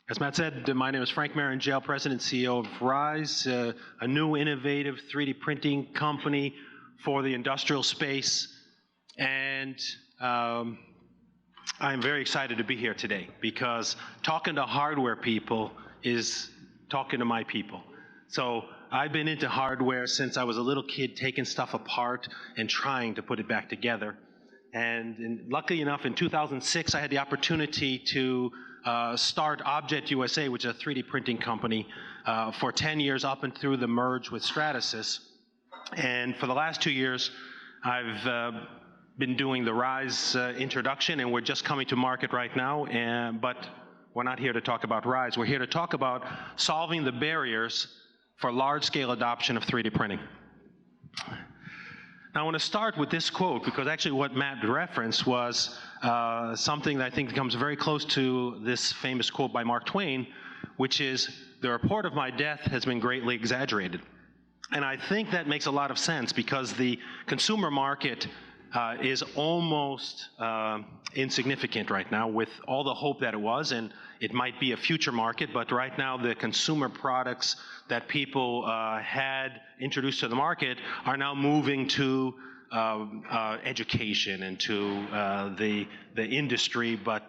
As Matt said, my name is Frank Marangell, President and CEO of Rize, a new innovative 3D printing company for the industrial space. And I'm very excited to be here today because talking to hardware people is talking to my people. So I've been into hardware since I was a little kid, taking stuff apart and trying to put it back together. And luckily enough, in 2006, I had the opportunity to start Object USA, which is a 3D printing company, for 10 years up and through the merge with Stratasys. And for the last 2 years, I've been doing the Rize introduction, and we're just coming to market right now. But we're not here to talk about Rize. We're here to talk about solving the barriers for large-scale adoption of 3D printing. Now, I want to start with this quote because actually what Matt referenced was something that I think comes very close to this famous quote by Mark Twain, which is, "The report of my death has been greatly exaggerated." And I think that makes a lot of sense because the consumer market is almost insignificant right now with all the hope that it was, and it might be a future market, but right now the consumer products that people had introduced to the market are now moving to education and to the industry, but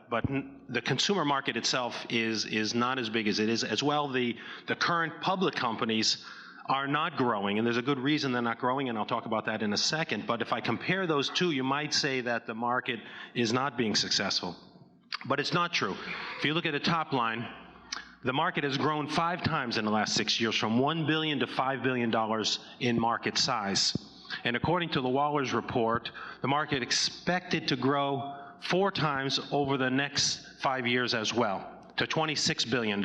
the consumer market itself is not as big as it is. As well, the current public companies are not growing, and there's a good reason they're not growing, and I'll talk about that in a second. But if I compare those two, you might say that the market is not being successful. But it's not true. If you look at the top line, the market has grown 5 times in the last 6 years, from $1 billion to $5 billion in market size. And according to the Waller's report, the market expected to grow 4 times over the next 5 years as well, to $26 billion.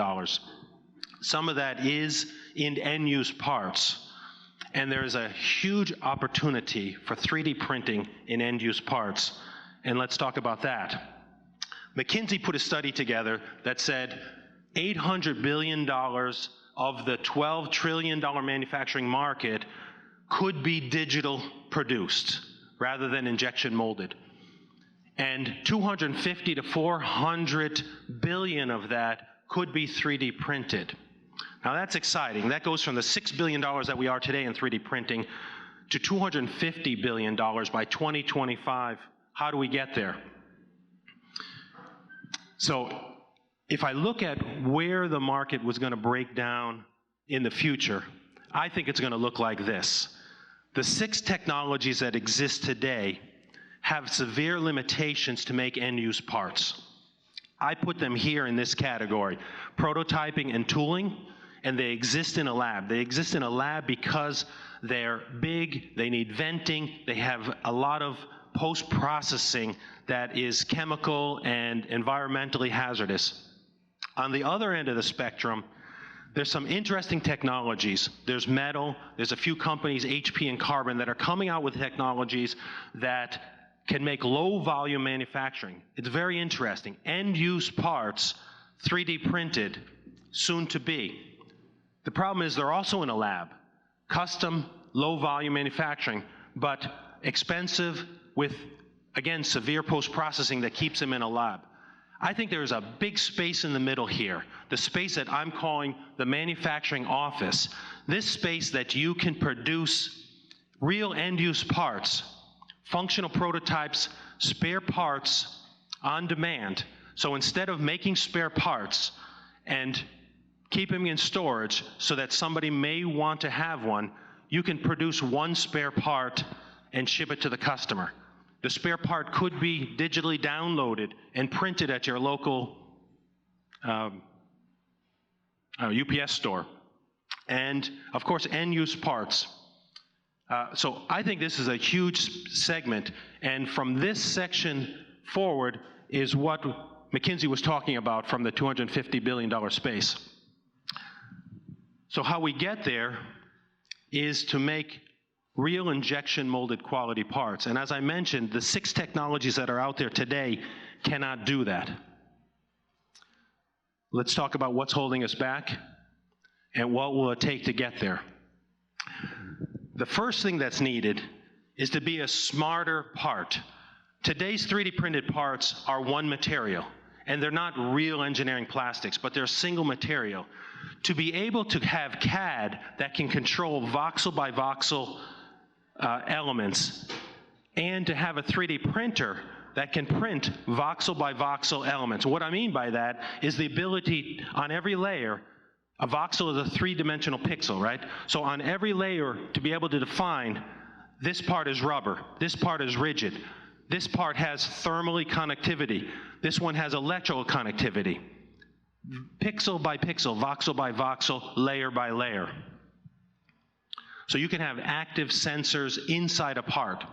Some of that is in end-use parts, and there is a huge opportunity for 3D printing in end-use parts, and let's talk about that. McKinsey put a study together that said $800 billion of the $12 trillion manufacturing market could be digital produced rather than injection molded, and 250 to 400 billion of that could be 3D printed. Now that's exciting. That goes from the $6 billion that we are today in 3D printing to $250 billion by 2025. How do we get there? So if I look at where the market was going to break down in the future, I think it's going to look like this. The 6 technologies that exist today have severe limitations to make end-use parts. I put them here in this category: prototyping and tooling, and they exist in a lab. They exist in a lab because they're big, they need venting, they have a lot of post-processing that is chemical and environmentally hazardous. On the other end of the spectrum, there's some interesting technologies. There's metal, there's a few companies, HP and Carbon, that are coming out with technologies that can make low volume manufacturing. It's very interesting. End-use parts, 3D printed, soon to be. The problem is they're also in a lab. Custom, low volume manufacturing, but expensive with, again, severe post-processing that keeps them in a lab. I think there's a big space in the middle here, the space that I'm calling the manufacturing office. This space that you can produce real end-use parts, functional prototypes, spare parts on demand. So instead of making spare parts and keep them in storage so that somebody may want to have one, you can produce one spare part and ship it to the customer. The spare part could be digitally downloaded and printed at your local UPS store. And of course, end-use parts. So I think this is a huge segment, and from this section forward is what McKinsey was talking about from the $250 billion space. So how we get there is to make real injection molded quality parts. And as I mentioned, the 6 technologies that are out there today cannot do that. Let's talk about what's holding us back and what will it take to get there. The first thing that's needed is to be a smarter part. Today's 3D printed parts are one material, and they're not real engineering plastics, but they're single material. To be able to have CAD that can control voxel by voxel elements, and to have a 3D printer that can print voxel by voxel elements. What I mean by that is the ability on every layer, a voxel is a three-dimensional pixel, right? So on every layer to be able to define this part is rubber, this part is rigid, this part has thermally conductivity, this one has electrical conductivity. Pixel by pixel, voxel by voxel, layer by layer. So you can have active sensors inside a part.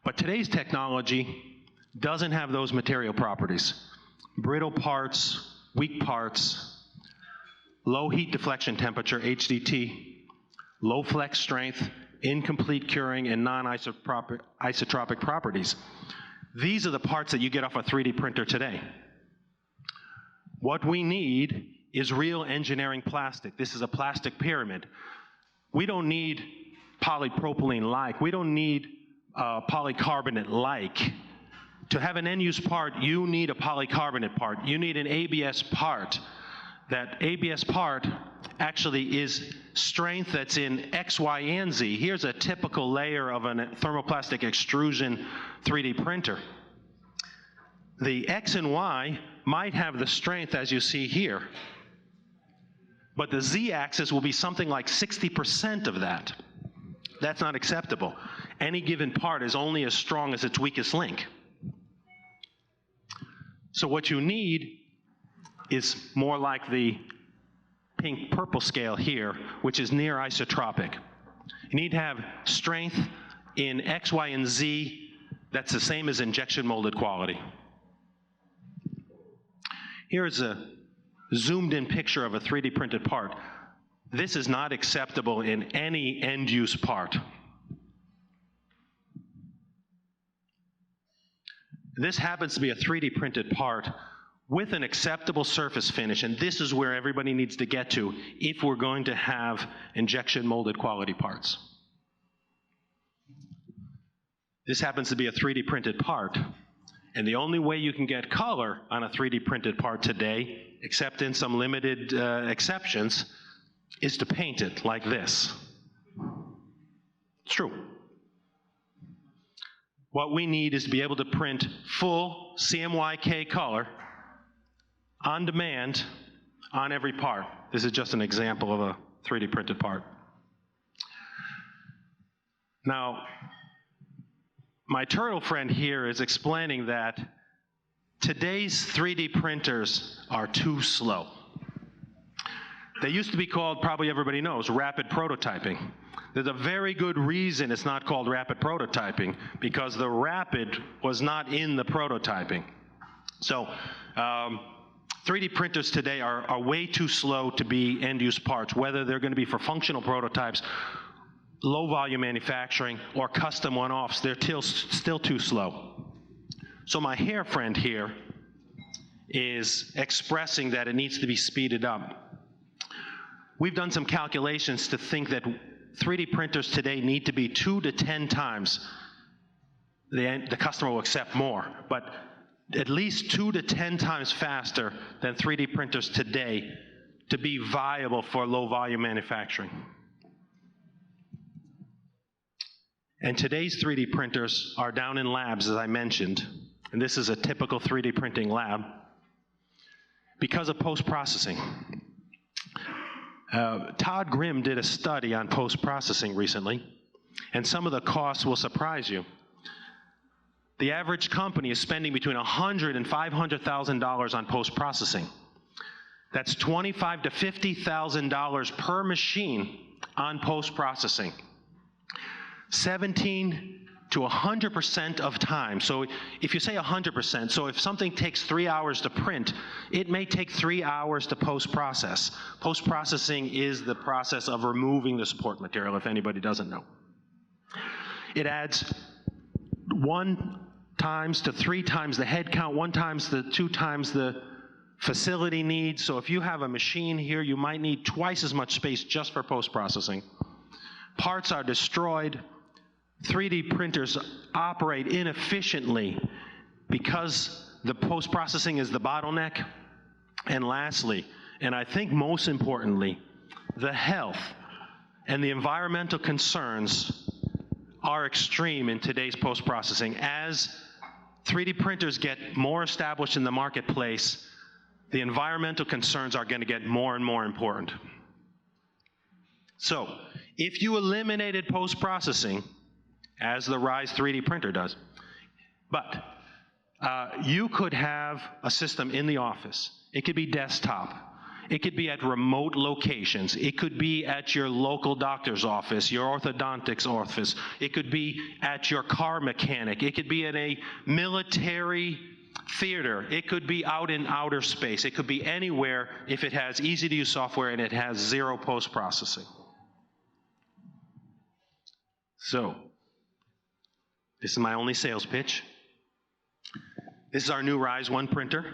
But today's technology doesn't have those material properties. Brittle parts, weak parts, low heat deflection temperature, HDT, low flex strength, incomplete curing, and non-isotropic properties. These are the parts that you get off a 3D printer today. What we need is real engineering plastic. This is a plastic pyramid. We don't need polypropylene-like. We don't need polycarbonate-like. To have an end-use part, you need a polycarbonate part. You need an ABS part. That ABS part actually is strength that's in X, Y, and Z. Here's a typical layer of a thermoplastic extrusion 3D printer. The X and Y might have the strength as you see here, but the Z-axis will be something like 60% of that. That's not acceptable. Any given part is only as strong as its weakest link. So what you need is more like the pink-purple scale here, which is near isotropic. You need to have strength in X, Y, and Z that's the same as injection molded quality. Here's a zoomed-in picture of a 3D printed part. This is not acceptable in any end-use part. This happens to be a 3D printed part with an acceptable surface finish, and this is where everybody needs to get to if we're going to have injection molded quality parts. This happens to be a 3D printed part, and the only way you can get color on a 3D printed part today, except in some limited exceptions, is to paint it like this. It's true. What we need is to be able to print full CMYK color on demand on every part. This is just an example of a 3D printed part. Now, my turtle friend here is explaining that today's 3D printers are too slow. They used to be called, probably everybody knows, rapid prototyping. There's a very good reason it's not called rapid prototyping, because the rapid was not in the prototyping. So 3D printers today are way too slow to be end-use parts, whether they're going to be for functional prototypes, low-volume manufacturing, or custom one-offs. They're still too slow. So my hair friend here is expressing that it needs to be speeded up. We've done some calculations to think that 3D printers today need to be 2 to 10 times. The customer will accept more, but at least 2 to 10 times faster than 3D printers today to be viable for low volume manufacturing. And today's 3D printers are down in labs, as I mentioned, and this is a typical 3D printing lab, because of post-processing. Todd Grimm did a study on post-processing recently, and some of the costs will surprise you. The average company is spending between $100,000 and $500,000 on post-processing. That's $25,000 to $50,000 per machine on post-processing. 17 to 100% of time. So if you say 100%, so if something takes 3 hours to print, it may take 3 hours to post-process. Post-processing is the process of removing the support material, if anybody doesn't know. It adds 1 times to 3 times the head count, 1 times to 2 times the facility needs. So if you have a machine here, you might need twice as much space just for post-processing. Parts are destroyed. 3D printers operate inefficiently because the post-processing is the bottleneck. And lastly, and I think most importantly, the health and the environmental concerns are extreme in today's post-processing. As 3D printers get more established in the marketplace, the environmental concerns are going to get more and more important. So, if you eliminated post-processing, as the Rize 3D printer does, but you could have a system in the office. It could be desktop. It could be at remote locations. It could be at your local doctor's office, your orthodontics office. It could be at your car mechanic. It could be at a military theater. It could be out in outer space. It could be anywhere if it has easy-to-use software and it has zero post-processing. So, this is my only sales pitch. This is our new Rize 1 printer.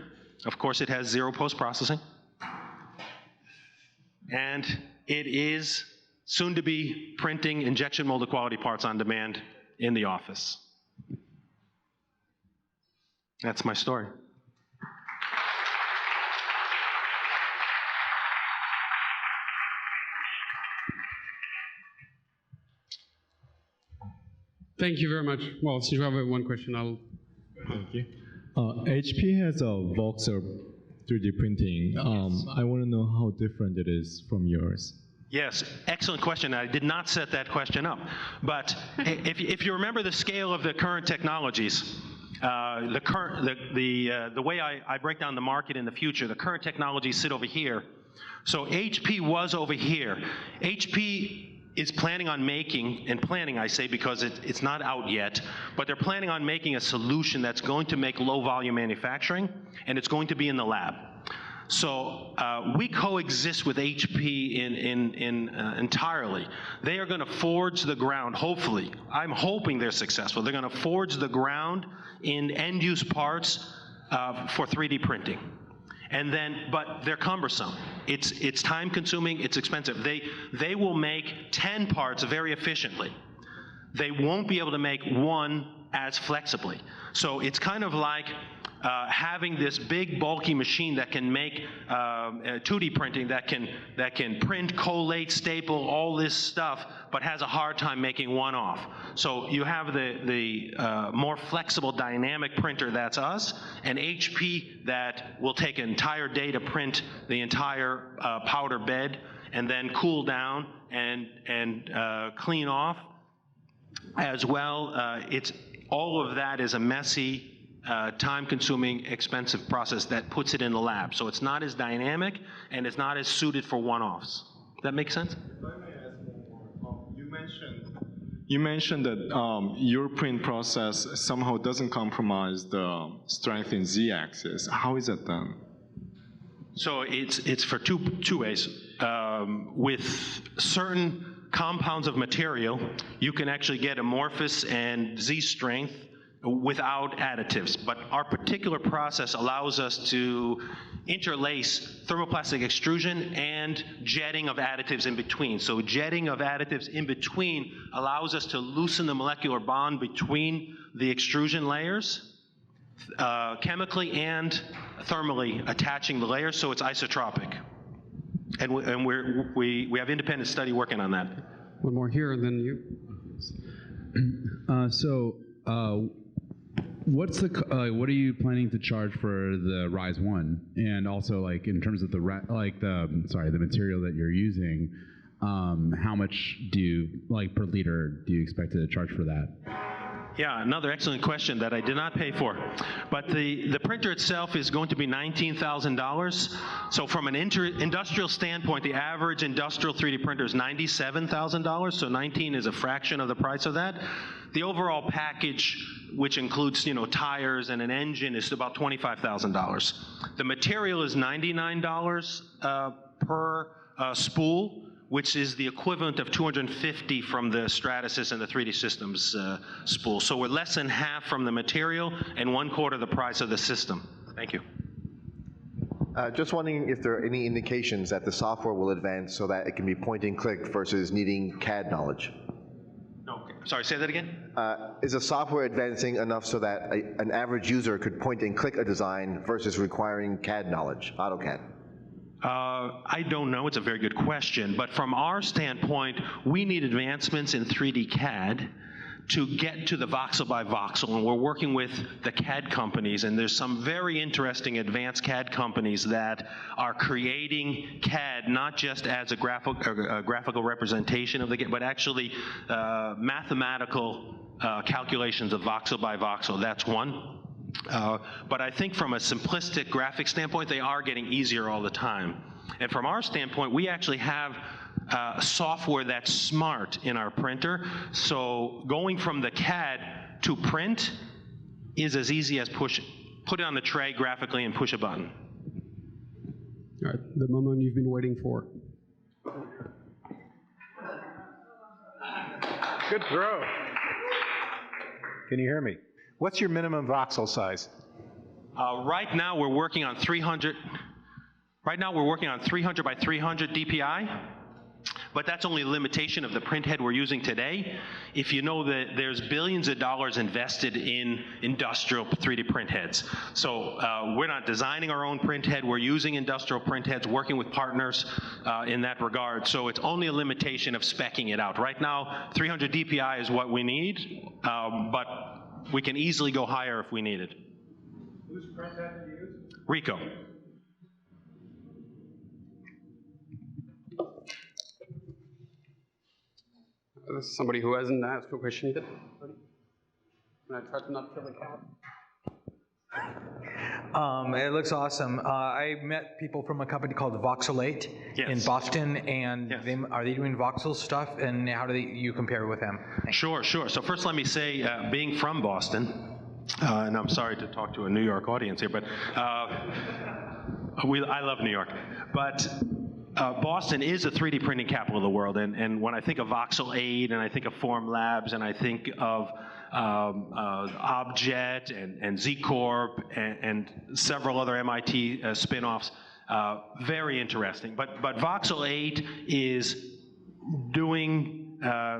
Of course, it has zero post-processing. And it is soon to be printing injection molded quality parts on demand in the office. That's my story. Thank you very much. Well, since you have one question, I'll... Thank you. HP has a Voxer 3D printing. Yes. I want to know how different it is from yours. Yes, excellent question. I did not set that question up. But if you remember the scale of the current technologies, the way I break down the market in the future, the current technologies sit over here. So HP was over here. HP is planning on making, and planning I say because it's not out yet, but they're planning on making a solution that's going to make low volume manufacturing, and it's going to be in the lab. So we coexist with HP entirely. They are going to forge the ground, hopefully. I'm hoping they're successful. They're going to forge the ground in end-use parts for 3D printing. And then, but they're cumbersome. It's time-consuming, it's expensive. They will make 10 parts very efficiently. They won't be able to make one as flexibly. So it's kind of like having this big bulky machine that can make 2D printing, that can print, collate, staple, all this stuff, but has a hard time making one off. So you have the more flexible dynamic printer, that's us, and HP that will take an entire day to print the entire powder bed and then cool down and clean off as well. All of that is a messy, time-consuming, expensive process that puts it in the lab. So it's not as dynamic, and it's not as suited for one-offs. Does that make sense? If I may ask one more. You mentioned that your print process somehow doesn't compromise the strength in Z-axis. How is that done? So it's for two ways. With certain compounds of material, you can actually get amorphous and Z-strength without additives, but our particular process allows us to interlace thermoplastic extrusion and jetting of additives in between. So jetting of additives in between allows us to loosen the molecular bond between the extrusion layers, chemically and thermally attaching the layers, so it's isotropic. And we have independent study working on that. One more here, and then you. What's the what are you planning to charge for the Rize 1? And also, like, in terms of the material that you're using, how much do you, like, per liter do you expect to charge for that? Yeah, another excellent question that I did not pay for. But the printer itself is going to be $19,000. So from an industrial standpoint, the average industrial 3D printer is $97,000. So 19 is a fraction of the price of that. The overall package, which includes, tires and an engine, is about $25,000. The material is $99 per spool, which is the equivalent of $250 from the Stratasys and the 3D Systems spool. So we're less than half from the material and 1/4 the price of the system. Thank you. Just wondering if there are any indications that the software will advance so that it can be point and click versus needing CAD knowledge. No, Sorry, say that again? Is the software advancing enough so that an average user could point and click a design versus requiring CAD knowledge, AutoCAD? I don't know. It's a very good question. But from our standpoint, we need advancements in 3D CAD to get to the voxel by voxel, and we're working with the CAD companies, and there's some very interesting advanced CAD companies that are creating CAD not just as a graphical representation of the game, but actually mathematical calculations of voxel by voxel. That's one. But I think from a simplistic graphic standpoint, they are getting easier all the time. And from our standpoint, we actually have software that's smart in our printer. So going from the CAD to print is as easy as put it on the tray graphically and push a button. All right, the moment you've been waiting for. Good throw. Can you hear me? What's your minimum voxel size? Right now we're working on 300. Right now we're working on 300 by 300 DPI. But that's only a limitation of the print head we're using today. If you know that there's billions of dollars invested in industrial 3D print heads. So we're not designing our own print head, we're using industrial print heads, working with partners in that regard. So it's only a limitation of speccing it out. Right now, 300 DPI is what we need, but we can easily go higher if we needed. Whose print head do you use? Rico. Somebody who hasn't asked a question yet? Can I try to not kill the cat? It looks awesome. I met people from a company called Voxelate in Boston, and are they doing voxel stuff, and how do you compare with them? Thanks. Sure. So first let me say, being from Boston, and I'm sorry to talk to a New York audience here, but I love New York. But Boston is a 3D printing capital of the world, and when I think of Voxel 8, and I think of Form Labs, and I think of Objet and Z Corp and several other MIT spin-offs, very interesting. But Voxel 8 is doing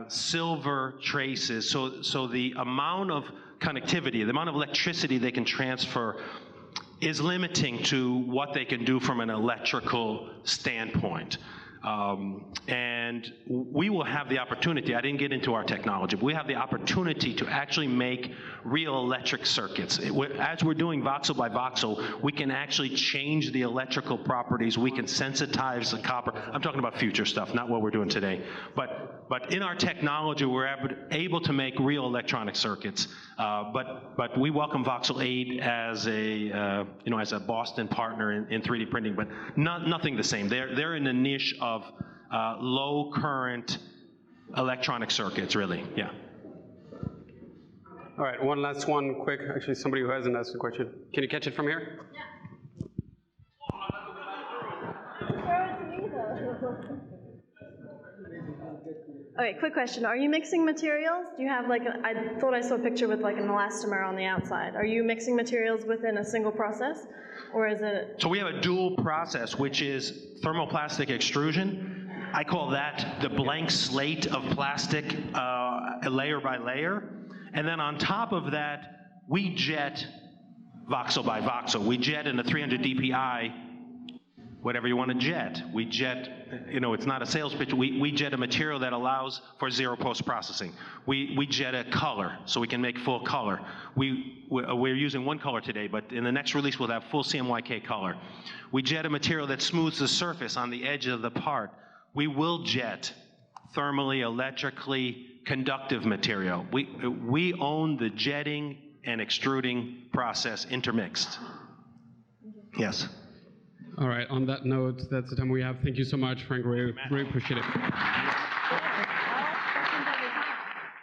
silver traces, so the amount of connectivity, the amount of electricity they can transfer is limiting to what they can do from an electrical standpoint. And we will have the opportunity, I didn't get into our technology, but we have the opportunity to actually make real electric circuits. As we're doing voxel by voxel, we can actually change the electrical properties, we can sensitize the copper. I'm talking about future stuff, not what we're doing today. But in our technology, we're able to make real electronic circuits. But we welcome Voxel 8 as a Boston partner in 3D printing, but nothing the same. They're in a niche of low current electronic circuits, really. Yeah. All right, one last one, quick. Actually, somebody who hasn't asked a question. Can you catch it from here? Okay, quick question. Are you mixing materials? Do you have I thought I saw a picture with like an elastomer on the outside. Are you mixing materials within a single process? Or is it? So we have a dual process, which is thermoplastic extrusion. I call that the blank slate of plastic layer by layer. And then on top of that, we jet voxel by voxel. We jet in a 300 DPI, whatever you want to jet. We jet, it's not a sales pitch. We jet a material that allows for zero post-processing. We jet a color, so we can make full color. We're using one color today, but in the next release, we'll have full CMYK color. We jet a material that smooths the surface on the edge of the part. We will jet thermally, electrically conductive material. We own the jetting and extruding process intermixed. Yes. All right, on that note, that's the time we have. Thank you so much, Frank. Really appreciate it.